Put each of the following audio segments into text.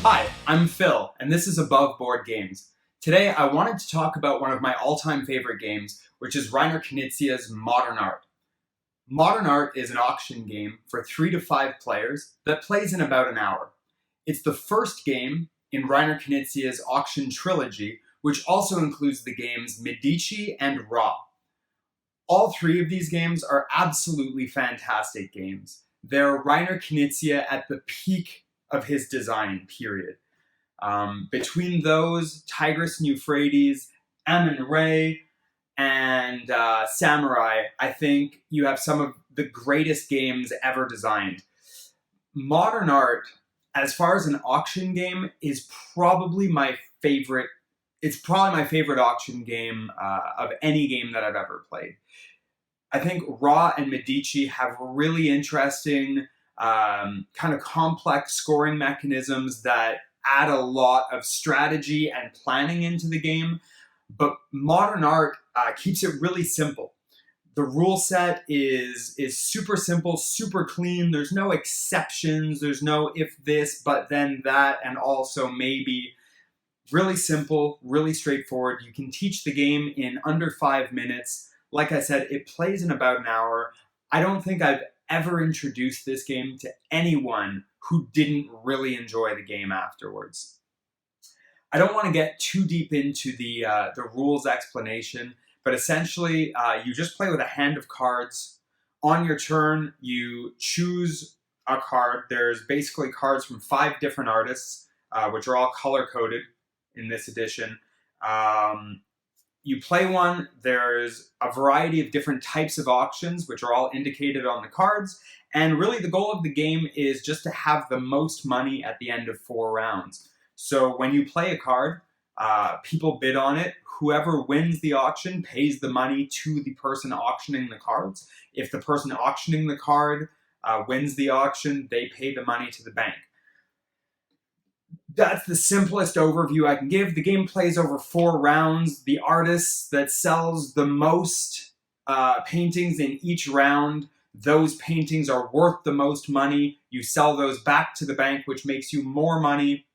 Hi, I'm Phil, and this is Above Board Games. Today I wanted to talk about one of my all-time favorite games, which is Reiner Knizia's Modern Art. Modern Art is an auction game for 3 to 5 players that plays in about an hour. It's the first game in Reiner Knizia's auction trilogy, which also includes the games Medici and Ra. All three of these games are absolutely fantastic games. They're Reiner Knizia at the peak of his design, period. Between those, Tigris and Euphrates, Amun-Re, and Samurai, I think you have some of the greatest games ever designed. Modern Art, as far as an auction game, is probably my favorite. It's probably my favorite auction game of any game that I've ever played. I think Ra and Medici have really interesting, kind of complex scoring mechanisms that add a lot of strategy and planning into the game. But Modern Art keeps it really simple. The rule set is super simple, super clean. There's no exceptions. There's no if this, but then that, and also maybe. Really simple, really straightforward. You can teach the game in under 5 minutes. Like I said, it plays in about an hour. I don't think I've ever introduced this game to anyone who didn't really enjoy the game afterwards. I don't want to get too deep into the rules explanation, but essentially, you just play with a hand of cards. On your turn, you choose a card. There's basically cards from 5 different artists, which are all color-coded in this edition. You play one, there's a variety of different types of auctions, which are all indicated on the cards, and really the goal of the game is just to have the most money at the end of 4 rounds. So when you play a card, people bid on it. Whoever wins the auction pays the money to the person auctioning the cards. If the person auctioning the card wins the auction, they pay the money to the bank. That's the simplest overview I can give. The game plays over 4 rounds. The artist that sells the most paintings in each round, those paintings are worth the most money. You sell those back to the bank, which makes you more money.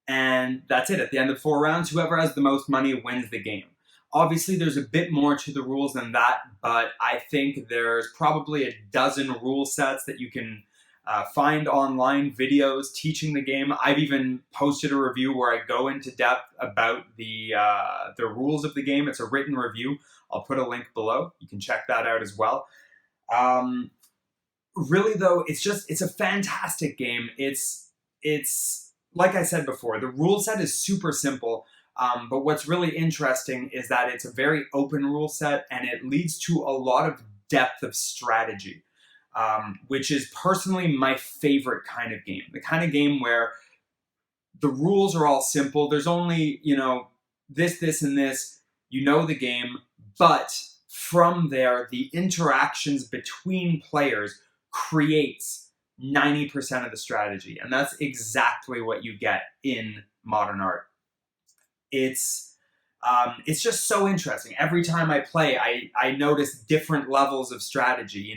And that's it. At the end of 4 rounds, whoever has the most money wins the game. Obviously, there's a bit more to the rules than that, but I think there's probably a dozen rule sets that you can find online videos teaching the game. I've even posted a review where I go into depth about the rules of the game. It's a written review. I'll put a link below. You can check that out as well. Really though, it's a fantastic game. It's like I said before, the rule set is super simple. But what's really interesting is that it's a very open rule set and it leads to a lot of depth of strategy. Which is personally my favorite kind of game. The kind of game where the rules are all simple. There's only, this, and this. You know the game. But from there, the interactions between players creates 90% of the strategy. And that's exactly what you get in Modern Art. It's just so interesting. Every time I play, I notice different levels of strategy,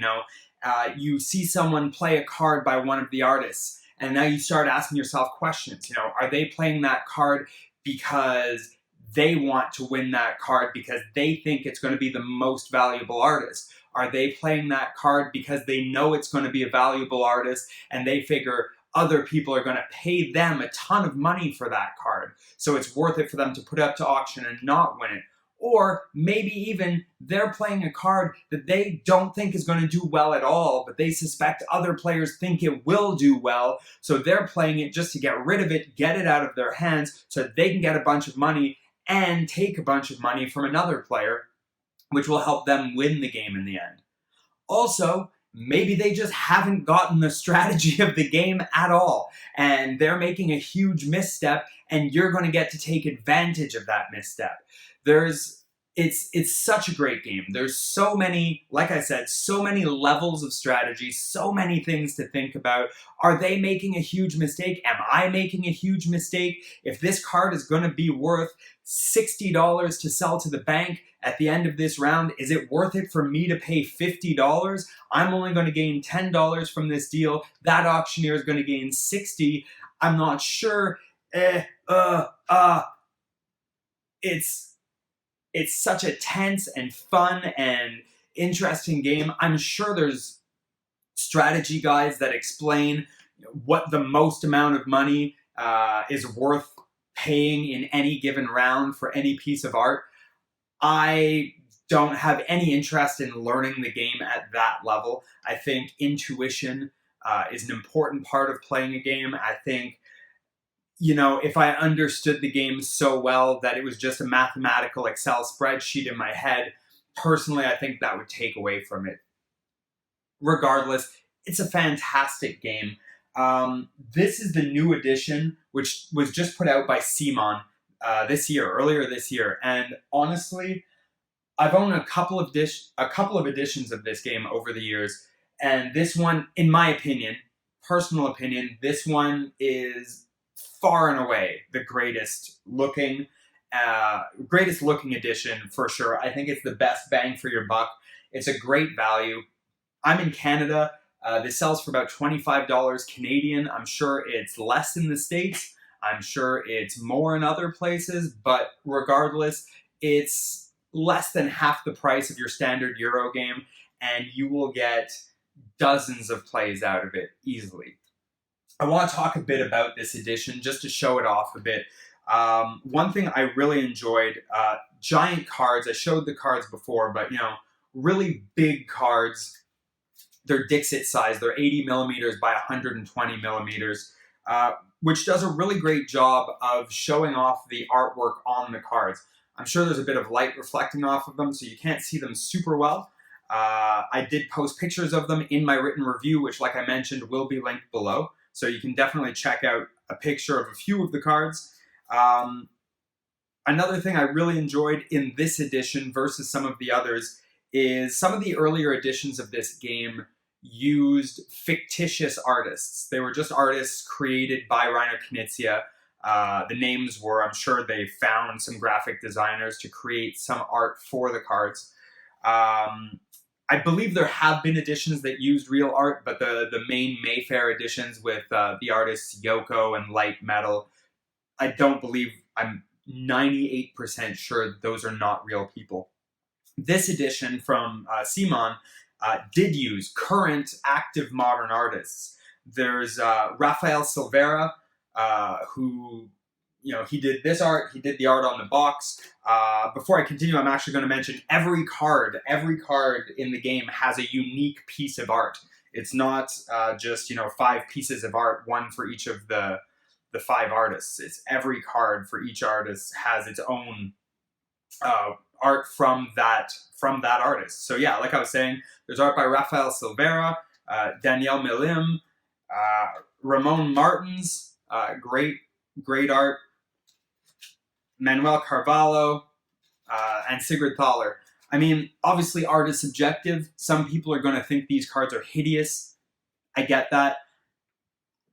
you see someone play a card by one of the artists, and now you start asking yourself questions. Are they playing that card because they want to win that card because they think it's going to be the most valuable artist? Are they playing that card because they know it's going to be a valuable artist and they figure other people are going to pay them a ton of money for that card, so it's worth it for them to put up to auction and not win it? Or maybe even they're playing a card that they don't think is going to do well at all, but they suspect other players think it will do well, so they're playing it just to get rid of it, get it out of their hands, so that they can get a bunch of money and take a bunch of money from another player, which will help them win the game in the end. Also, maybe they just haven't gotten the strategy of the game at all, and they're making a huge misstep, and you're going to get to take advantage of that misstep. It's such a great game. There's so many, like I said, so many levels of strategy, so many things to think about. Are they making a huge mistake? Am I making a huge mistake? If this card is going to be worth $60 to sell to the bank at the end of this round, is it worth it for me to pay $50? I'm only going to gain $10 from this deal. That auctioneer is going to gain $60. I'm not sure. It's such a tense and fun and interesting game. I'm sure there's strategy guides that explain what the most amount of money is worth paying in any given round for any piece of art. I don't have any interest in learning the game at that level. I think intuition is an important part of playing a game. I think, if I understood the game so well that it was just a mathematical Excel spreadsheet in my head, personally, I think that would take away from it. Regardless, it's a fantastic game. This is the new edition, which was just put out by CMON earlier this year. And honestly, I've owned a couple of editions of this game over the years. And this one, in my opinion, personal opinion, this one is far and away the greatest looking edition for sure. I think it's the best bang for your buck. It's a great value. I'm in Canada. This sells for about $25 Canadian. I'm sure it's less in the States. I'm sure it's more in other places, but regardless, it's less than half the price of your standard Euro game, and you will get dozens of plays out of it easily. I want to talk a bit about this edition just to show it off a bit. One thing I really enjoyed, giant cards. I showed the cards before, but really big cards. They're Dixit size. They're 80 millimeters by 120 millimeters, which does a really great job of showing off the artwork on the cards. I'm sure there's a bit of light reflecting off of them, so you can't see them super well. I did post pictures of them in my written review, which, like I mentioned, will be linked below. So you can definitely check out a picture of a few of the cards. Another thing I really enjoyed in this edition versus some of the others is some of the earlier editions of this game used fictitious artists. They were just artists created by Reiner Knizia. The names were, I'm sure they found some graphic designers to create some art for the cards. I believe there have been editions that used real art, but the main Mayfair editions with the artists Yoko and Light Metal, I'm 98% sure those are not real people. This edition from CMON did use current active modern artists. There's Rafael Silveira, who he did this art, he did the art on the box. Before I continue, I'm actually going to mention every card in the game has a unique piece of art. It's not just 5 pieces of art, one for each of the 5 artists. It's every card for each artist has its own art from that artist. So yeah, like I was saying, there's art by Rafael Silveira, Daniel Milim, Ramon Martins, great art, Manuel Carvalho, and Sigrid Thaler. I mean, obviously art is subjective. Some people are going to think these cards are hideous. I get that.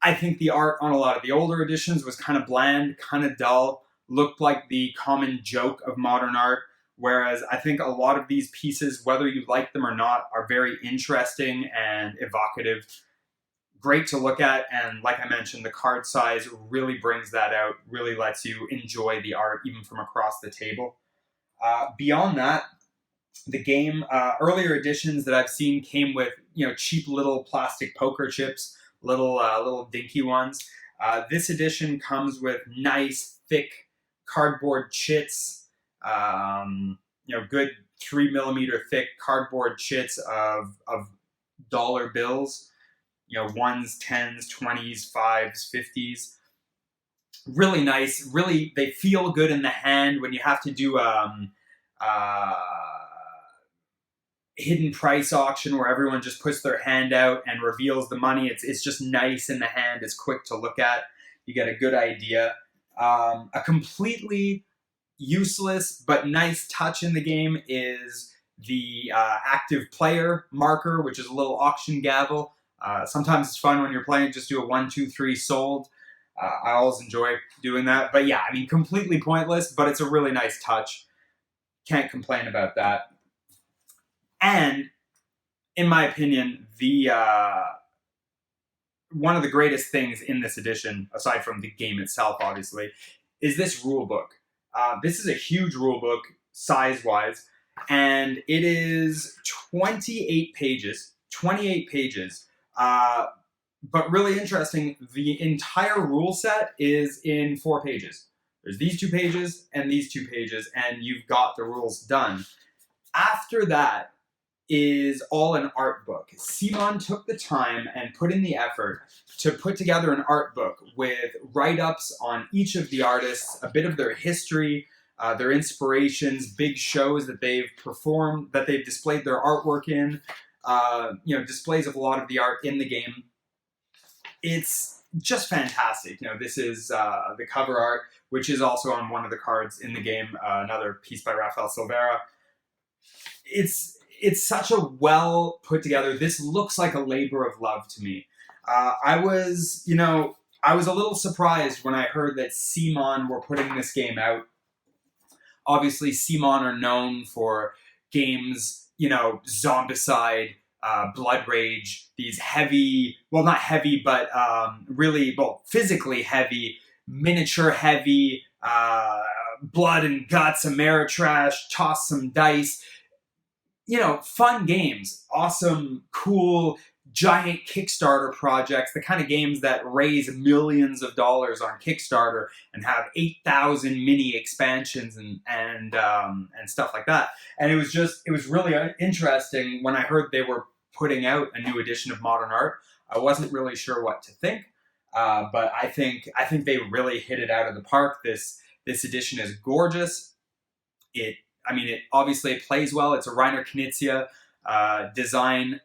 I think the art on a lot of the older editions was kind of bland, kind of dull, looked like the common joke of modern art, whereas I think a lot of these pieces, whether you like them or not, are very interesting and evocative. Great to look at, and like I mentioned, the card size really brings that out, really lets you enjoy the art even from across the table. Beyond that, the game, earlier editions that I've seen came with cheap little plastic poker chips, little dinky ones. This edition comes with nice thick cardboard chits, good 3 millimeter thick cardboard chits of dollar bills. 1s, 10s, 20s, 5s, 50s. Really nice. Really, they feel good in the hand when you have to do hidden price auction where everyone just puts their hand out and reveals the money. It's just nice in the hand. It's quick to look at. You get a good idea. A completely useless but nice touch in the game is the active player marker, which is a little auction gavel. Sometimes it's fun when you're playing, just do a 1, 2, 3 sold. I always enjoy doing that. But yeah, I mean, completely pointless, but it's a really nice touch. Can't complain about that. And in my opinion, the one of the greatest things in this edition, aside from the game itself, obviously, is this rule book. This is a huge rule book, size-wise, and it is 28 pages. 28 pages. But really interesting, the entire rule set is in 4 pages. There's these 2 pages and these 2 pages, and you've got the rules done. After that is all an art book. CMON took the time and put in the effort to put together an art book with write-ups on each of the artists, a bit of their history, their inspirations, big shows that they've performed, that they've displayed their artwork in, displays of a lot of the art in the game. It's just fantastic. This is the cover art, which is also on one of the cards in the game, another piece by Rafael Silveira. It's such a well put together. This looks like a labor of love to me. I was a little surprised when I heard that CMON were putting this game out. Obviously, CMON are known for games, Zombicide, Blood Rage, these heavy, well, not heavy, but physically heavy, miniature heavy, blood and guts, Ameritrash, toss some dice. Fun games, awesome, cool, giant Kickstarter projects, the kind of games that raise millions of dollars on Kickstarter and have 8,000 mini expansions and stuff like that. And it was really interesting when I heard they were putting out a new edition of Modern Art. I wasn't really sure what to think, but I think they really hit it out of the park. This edition is gorgeous. It obviously plays well. It's a Reiner Knizia design.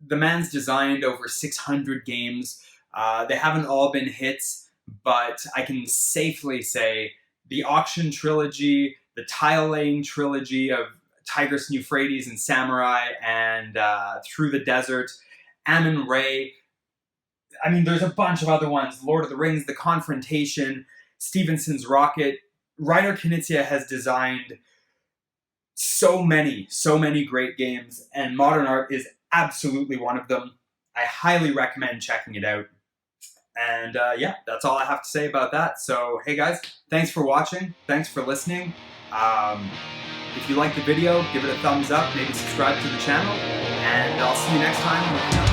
The man's designed over 600 games. They haven't all been hits, but I can safely say the Auction trilogy, the Tile Laying trilogy of Tigris and Euphrates and Samurai and Through the Desert, Amun-Re. There's a bunch of other ones. Lord of the Rings, The Confrontation, Stevenson's Rocket. Reiner Knizia has designed so many great games, and Modern Art is absolutely one of them. I highly recommend checking it out. And yeah, that's all I have to say about that. So hey guys, thanks for watching. Thanks for listening. If you liked the video, give it a thumbs up, maybe subscribe to the channel, and I'll see you next time.